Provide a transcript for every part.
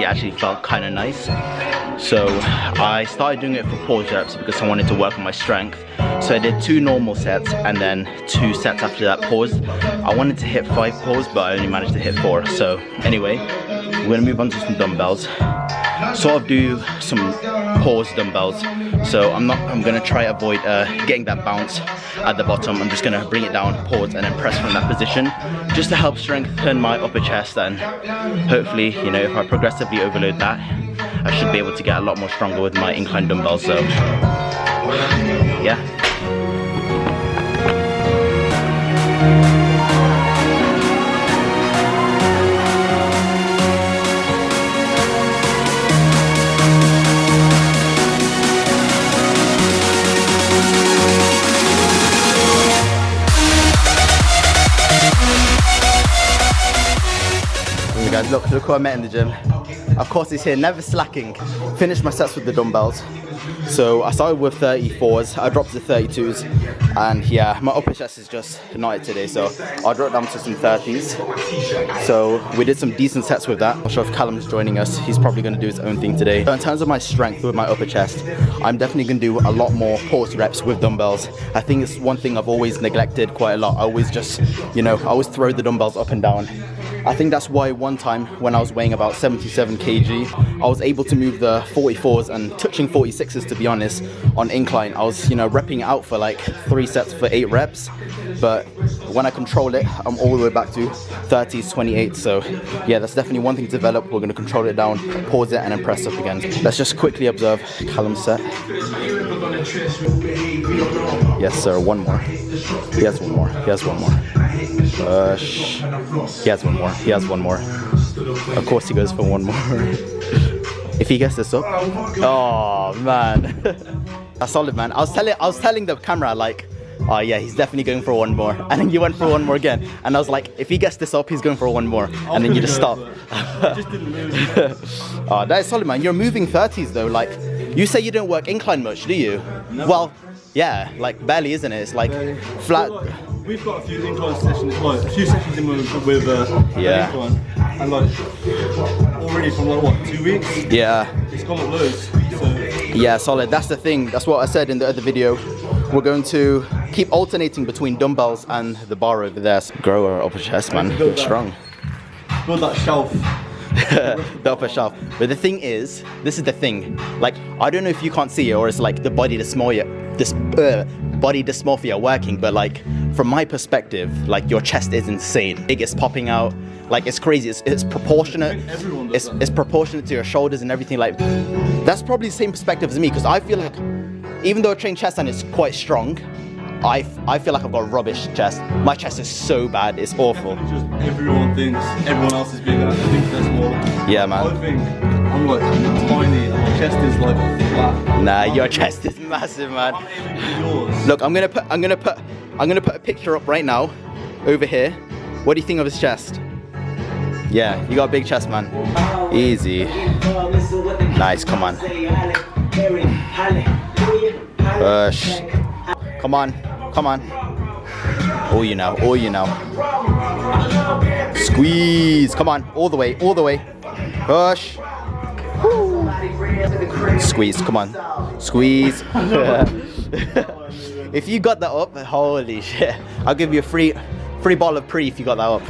actually felt kind of nice. So I started doing it for pause reps because I wanted to work on my strength. So I did 2 normal sets and then 2 sets after that pause. I wanted to hit 5 pause, but I only managed to hit 4. So anyway, we're gonna move on to some dumbbells. Sort of do some pause dumbbells. So I'm gonna try avoid getting that bounce at the bottom. I'm just gonna bring it down, pause, and then press from that position, just to help strengthen my upper chest. And hopefully, you know, if I progressively overload that, I should be able to get a lot more stronger with my incline dumbbells. So yeah. Guys, look who I met in the gym. Of course he's here, never slacking. Finished my sets with the dumbbells. So I started with 34s, I dropped to 32s, and yeah, my upper chest is just not it today, so I dropped down to some 30s. So we did some decent sets with that. I'm not sure if Callum's joining us, he's probably going to do his own thing today. So in terms of my strength with my upper chest, I'm definitely going to do a lot more pause reps with dumbbells. I think it's one thing I've always neglected quite a lot. I always just, you know, I always throw the dumbbells up and down. I think that's why one time when I was weighing about 77 kg, I was able to move the 44s and touching 46s, to be honest, on incline. I was, you know, repping it out for like 3 sets for 8 reps. But when I control it, I'm all the way back to 30s, 28s. So yeah, that's definitely one thing to develop. We're going to control it down, pause it, and then press up again. Let's just quickly observe Callum's set. Yes, sir, one more. He has one more. He has one more. He has one more. He has one more. Of course he goes for one more. If he gets this up. Oh man. That's solid, man. I was telling the camera, like, oh yeah, he's definitely going for one more. And then you went for one more again. And I was like, if he gets this up, he's going for one more. And then you just stop. Just didn't move. Oh, that is solid, man. You're moving 30s though. Like, you say you don't work incline much, do you? No. Well, yeah, like barely, isn't it? It's like flat. We've got a few incline sessions, like a few sessions in with yeah. incline, and like already from like what, 2 weeks? Yeah. It's gone up loads. So. Yeah, solid. That's the thing. That's what I said in the other video. We're going to keep alternating between dumbbells and the bar over there. So grow our upper chest, man. Look strong. Build that shelf. The upper shelf. But the thing is, this is the thing. Like, I don't know if you can't see it or it's like the body dysmorphia, working, but like from my perspective, like your chest is insane. It's popping out. Like it's crazy. It's proportionate. It's proportionate to your shoulders and everything. Like that's probably the same perspective as me, because I feel like even though I train chest and it's quite strong, I feel like I've got a rubbish chest. My chest is so bad, it's awful. Just everyone thinks everyone else is bigger. I think that's more. Yeah, man. I think I'm like tiny and my chest is like flat. Nah, your chest is massive, man. I'm aiming for yours. Look, I'm gonna put a picture up right now, over here. What do you think of his chest? Yeah, you got a big chest, man. Easy. Nice, come on. Push. Come on, come on. Oh, you know, oh, you know. Squeeze, come on, all the way, all the way. Push. Woo. Squeeze, come on. Squeeze. If you got that up, holy shit. I'll give you a free bottle of pre if you got that up.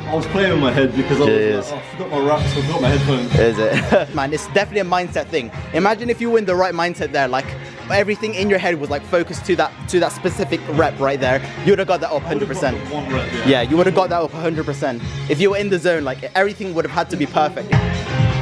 I was playing with my head because I forgot my wraps, I forgot my headphones. Is it? Man, it's definitely a mindset thing. Imagine if you were in the right mindset there, like everything in your head was like focused to that specific rep right there. You would have got that up 100%. One rep, yeah, you would have got that up 100%. If you were in the zone, like everything would have had to be perfect.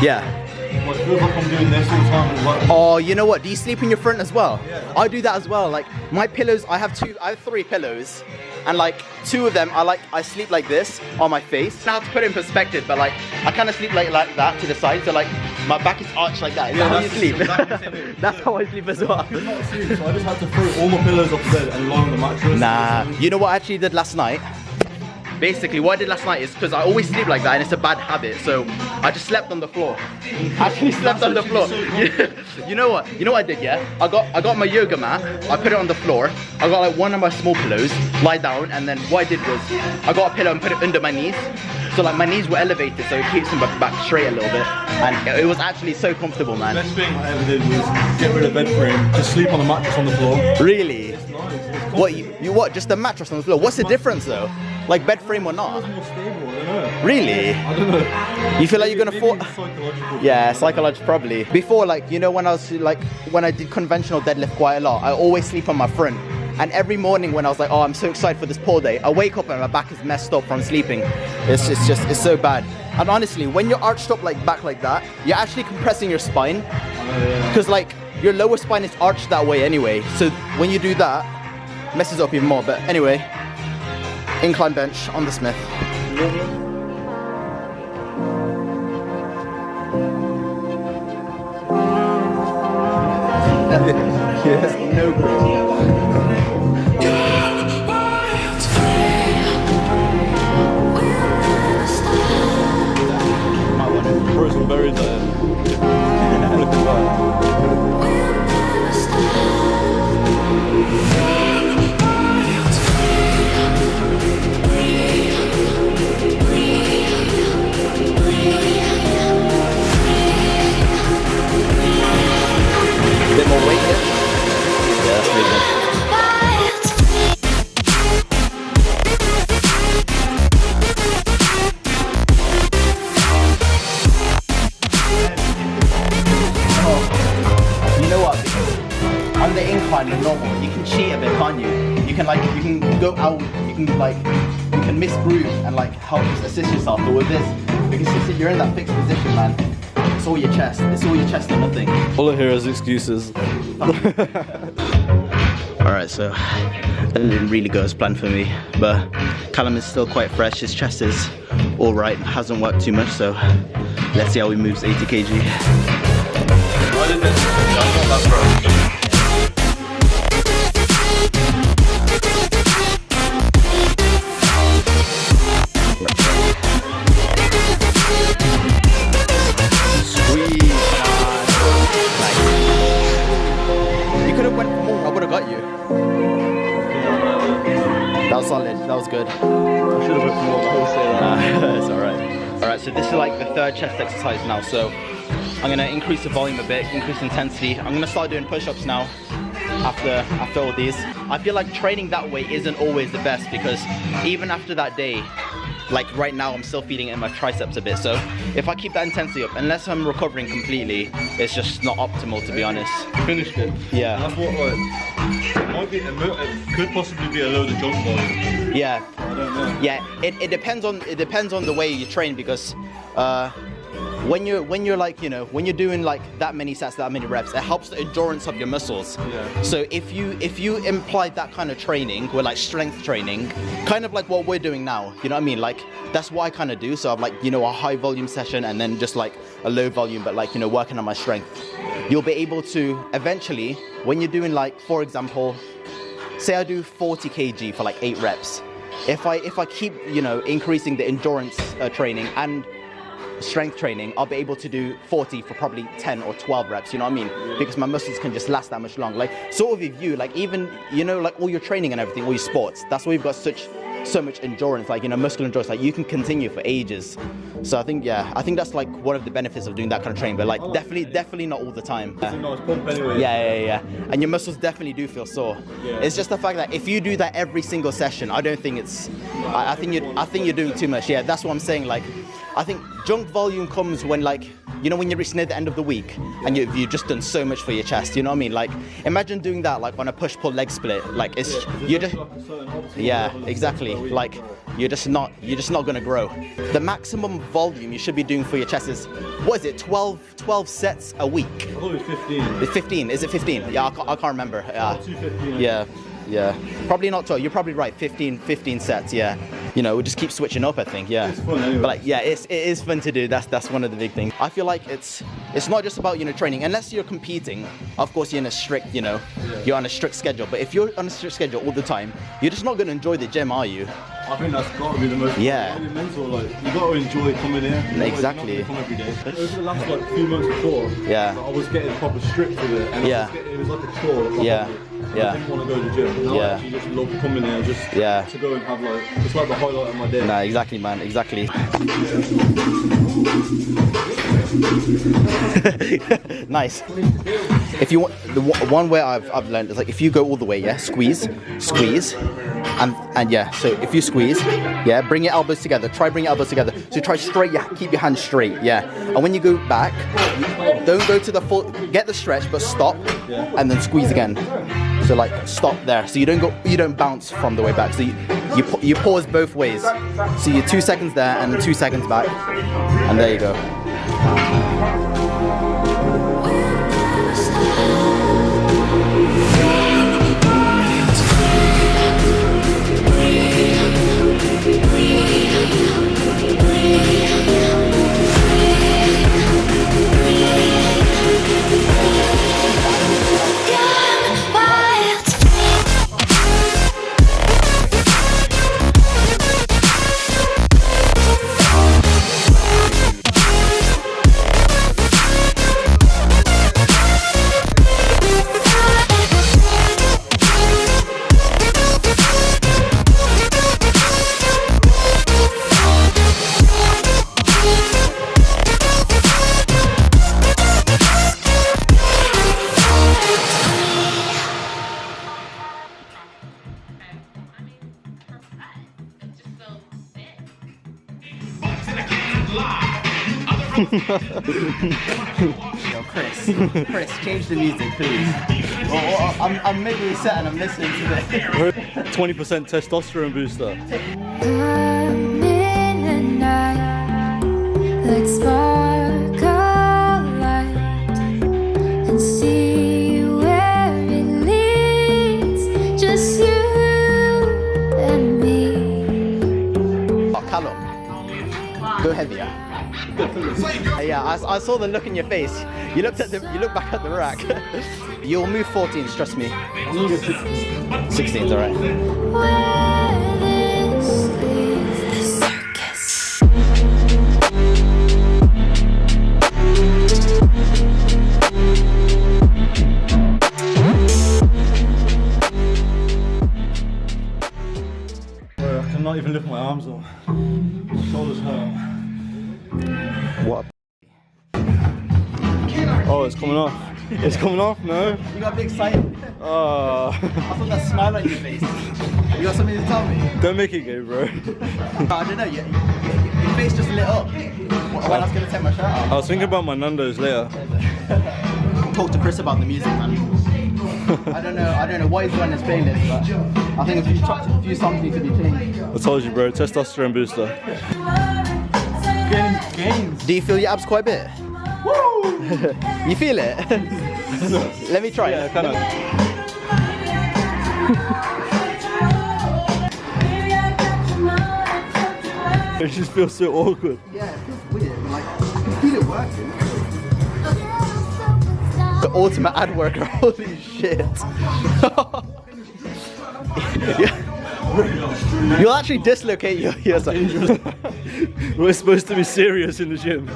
Yeah. Like, it feels like I'm doing this all the time. Like, oh, you know what? Do you sleep in your front as well? Yeah. I do that as well. Like my pillows, I have 3 pillows, and like 2 of them I sleep like this on my face. Now to put it in perspective, but like I kind of sleep like that to the side, so like my back is arched like that. Is that how you sleep? That's how I sleep as well. I could not sleep, so I just had to throw all my pillows off bed and lie on the mattress. Nah, you know what I actually did last night? Basically, what I did last night is, because I always sleep like that and it's a bad habit, so I just slept on the floor. Actually slept on the floor. You know what? You know what I did, yeah? I got my yoga mat, I put it on the floor, I got like one of my small pillows, lie down, and then what I did was, I got a pillow and put it under my knees, So like my knees were elevated, so it keeps them back straight a little bit, and it was actually so comfortable, man. The best thing I ever did was get rid of bed frame, just sleep on the mattress on the floor. Really? It's nice. It's What you what? Just a mattress on the floor? What's the difference though? Like bed frame or not? It's more stable, I don't know. Really? I don't know. You feel like you're gonna fall? Psychological. Yeah, psychological probably. Before, like, you know, when I did conventional deadlift quite a lot, I always sleep on my front. And every morning when I was like, oh, I'm so excited for this pull day, I wake up and my back is messed up from sleeping. It's so bad. And honestly, when you're arched up like back like that, you're actually compressing your spine. Because like your lower spine is arched that way anyway. So when you do that, it messes up even more. But anyway, incline bench on the Smith. Yes, no grip. Throw some berries there. Bit more weight here. Yeah, that's really good. You know what? On the incline and normal, you can cheat a bit, can't you? You can go out, you can miss groove and like help assist yourself. But with this, because you're in that fixed position, man. It's all your chest. It's all your chest and nothing. All I hear is excuses. Alright, so that didn't really go as planned for me, but Callum is still quite fresh. His chest is alright, hasn't worked too much, so let's see how he moves 80 kg. Why did this? That's not that bro. Solid, that was good. I should have went for more. It's alright. Alright, so this is like the third chest exercise now. So I'm gonna increase the volume a bit, increase intensity. I'm gonna start doing push-ups now after all these. I feel like training that way isn't always the best because even after that day, like right now I'm still feeling it in my triceps a bit. So if I keep that intensity up, unless I'm recovering completely, it's just not optimal, to be honest. Finished it. Yeah. That's what it could possibly be a load of jump volume. Yeah. I don't know. Yeah, it depends on the way you train because when you're like, you know, when you're doing like that many sets, that many reps, it helps the endurance of your muscles. Yeah. So if you imply that kind of training with like strength training, kind of like what we're doing now, you know what I mean? Like that's what I kind of do. So I've like, you know, a high volume session and then just like a low volume, but like, you know, working on my strength. You'll be able to eventually, when you're doing like, for example, say I do 40 kg for like 8 reps. If I keep, you know, increasing the endurance training and strength training, I'll be able to do 40 for probably 10 or 12 reps, you know what I mean? Because my muscles can just last that much longer. Like sort of with you, like even, you know, like all your training and everything, all your sports, that's why you've got so much endurance, like, you know, muscular endurance, like you can continue for ages. So I think that's like one of the benefits of doing that kind of training, but like definitely not all the time. It's a nice pump anyway. Yeah. And your muscles definitely do feel sore. Yeah. It's just the fact that if you do that every single session, I don't think it's, I think you're doing too much. Yeah, that's what I'm saying. Like, I think junk volume comes when, like, you know, when you reach near the end of the week and you've just done so much for your chest, you know what I mean? Like, imagine doing that like on a push-pull leg split. Like you're just, yeah, exactly. Like you're just not gonna grow. The maximum volume you should be doing for your chest is, what is it, 12 sets a week? I thought it was 15. It's 15. Is it 15? Yeah, I can't remember. Yeah. Probably not 12. You're probably right. 15 sets. Yeah. You know, we just keep switching up, I think. Yeah. It's fun anyway. But like, yeah, it is fun to do. That's one of the big things. I feel like it's not just about, you know, training. Unless you're competing, of course you're in a strict, you know, you're on a strict schedule. But if you're on a strict schedule all the time, you're just not going to enjoy the gym, are you? I think that's got to be the most mental. Like, you got to enjoy coming here. Exactly. You're not gonna come every day. Over the last like few months before, yeah, I was getting proper strict with it, and it was like a chore. Yeah. I didn't want to go to the gym. Now I actually just love coming here just to go and have like, it's like the highlight of my day. Nah, exactly, man, exactly. Nice. If you want, the one way I've learned is like if you go all the way, squeeze, and yeah. So if you squeeze, bring your elbows together. Try bring your elbows together. So try straight. Keep your hands straight. And when you go back, don't go to the full. Get the stretch, but stop, and then squeeze again. So like stop there. So you don't bounce from the way back. So you pause both ways. So you're 2 seconds there and then 2 seconds back, and there you go. Yo, Chris, change the music, please. I'm making a set and I'm listening to this. 20% testosterone booster. I'm in the night, like sparkle light, and see where it leads. Just you and me. Oh, Callum, go heavier. Yeah, I saw the look in your face. You looked back at the rack. You'll move 14s, trust me. 16's alright. Where this leads, the circus. Bro, I cannot even lift my arms up. Shoulders hurt. What? Oh, it's coming off. It's coming off, no? You got big excited. I saw that smile on your face. You got something to tell me? Don't make it gay, bro. I don't know, your face just lit up when I was going to take my shirt off. I was thinking about my Nando's later. Talk to Chris about the music, man. I don't know what he's doing in his playlist, but I think a few songs need to be changed. I told you, bro, testosterone booster. Gains. Do you feel your abs quite a bit? Woo! You feel it? Let me try it. Kind of. It just feels so awkward. Yeah, it feels weird. Like, I can feel it working. The ultimate ad worker, holy shit. Yeah. You'll actually dislocate your We're supposed to be serious in the gym.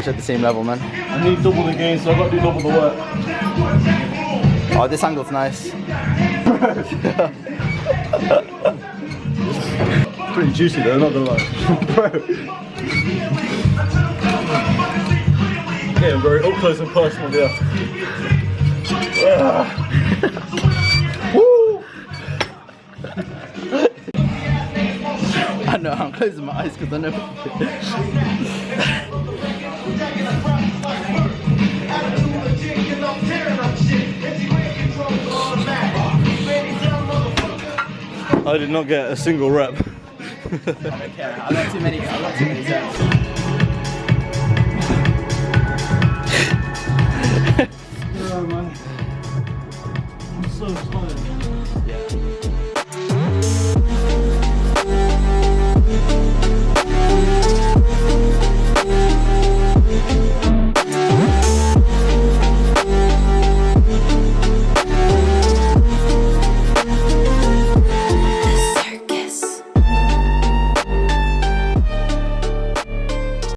At the same level, man. I need double the gain, so I've got to do double the work. Oh, this angle's nice. Pretty juicy though, not gonna lie. Bro. Getting very up close and personal here. Woo! I know, I'm closing my eyes because I know. I did not get a single rep. I don't care. I got too many sets.